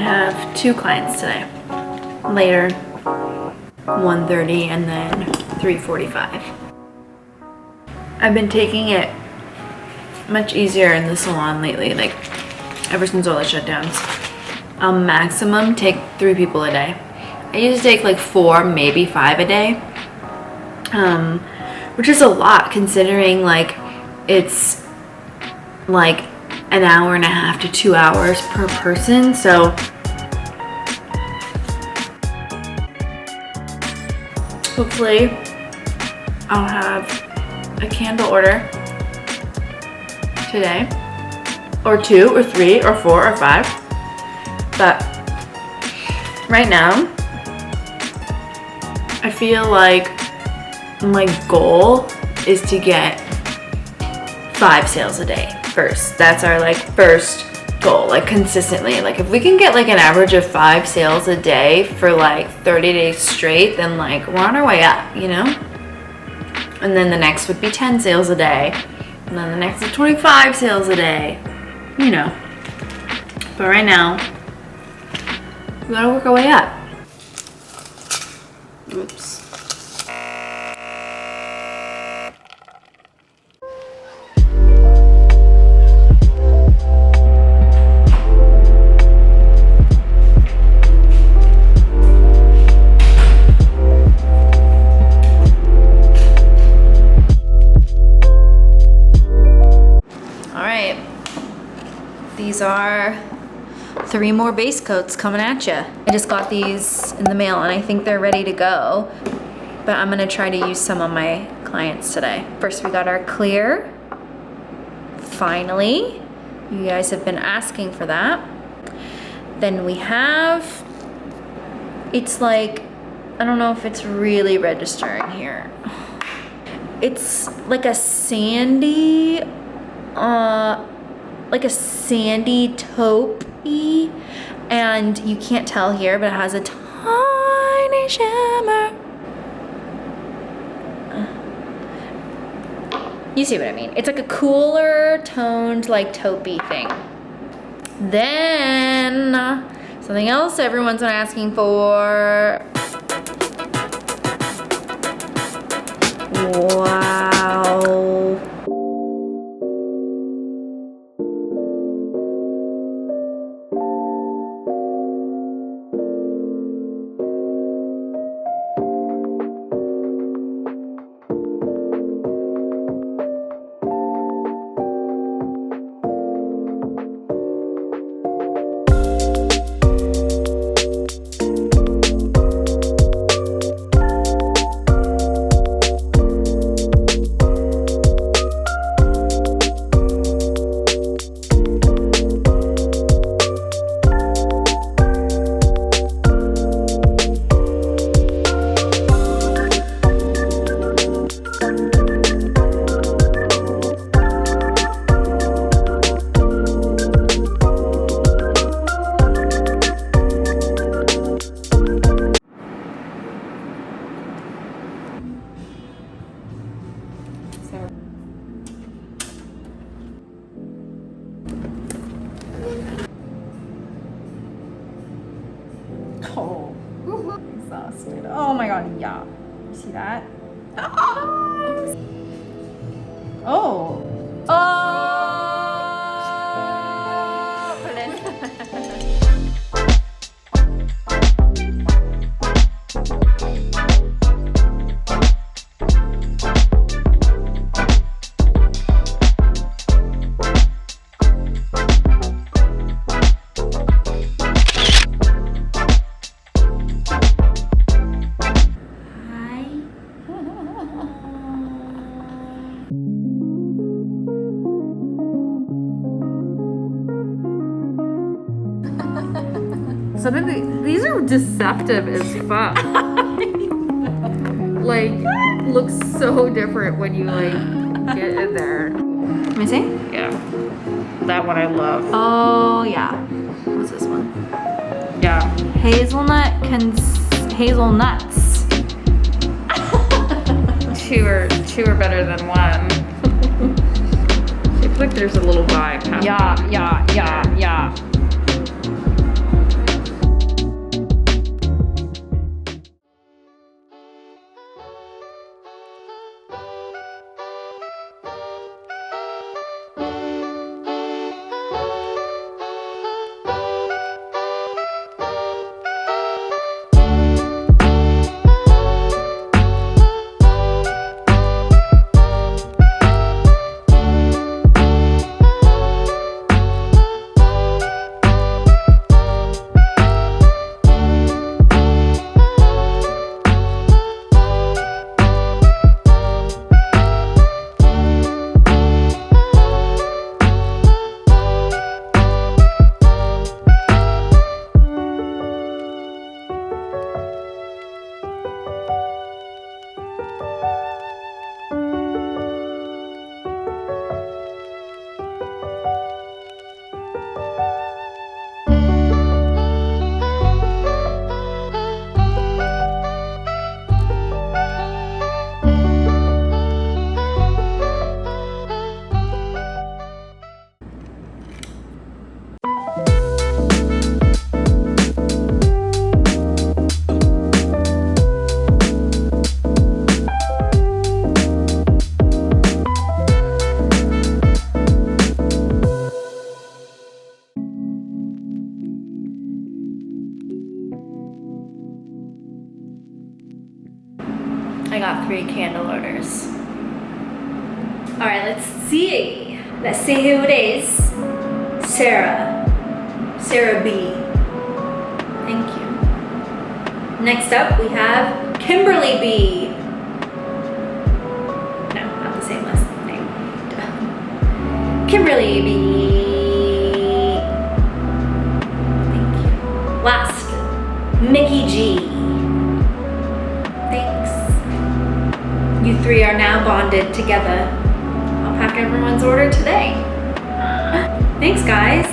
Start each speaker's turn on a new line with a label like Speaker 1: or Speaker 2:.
Speaker 1: have 2 clients today. Later, 1:30 and then 3:45. I've been taking it much easier in the salon lately, like ever since all the shutdowns. I'll maximum take 3 people a day. I used to take like 4, maybe 5 a day, which is a lot considering like it's like an hour and a half to 2 hours per person. So hopefully I'll have a candle order today, or 2 or 3 or 4 or 5. But right now I feel like my goal is to get 5 sales a day first. That's our like first goal, like consistently. Like if we can get like an average of 5 sales a day for like 30 days straight, then like we're on our way up, you know? And then the next would be 10 sales a day. And then the next is 25 sales a day, you know. But right now, we gotta work our way up. Oops. These are 3 more base coats coming at you. I just got these in the mail and I think they're ready to go, but I'm gonna try to use some on my clients today. First we got our clear. Finally, you guys have been asking for that. Then we have, it's like, I don't know if it's really registering here. It's like a sandy, taupe-y, and you can't tell here, but it has a tiny shimmer. You see what I mean? It's like a cooler toned, like taupey thing. Then something else everyone's been asking for. Wow. Oh, exhausted. Oh my god, yeah. You see that? Oh. Oh! Put it in. Some of these are deceptive as fuck. Like, looks so different when you like get in there. Let me see. Yeah, that one I love. Oh yeah. What's this one? Yeah. Hazelnuts. Two are better than one. It's like there's a little vibe happening. Yeah. got 3 candle orders.
Speaker 2: All right, let's see. Let's see who it is. Sarah. Sarah B. Thank you. Next up, we have Kimberly B. No, not the same last name. Kimberly B. Thank you. Last, Mickey G. Thanks. You 3 are now bonded together. I'll pack everyone's order today. Thanks, guys.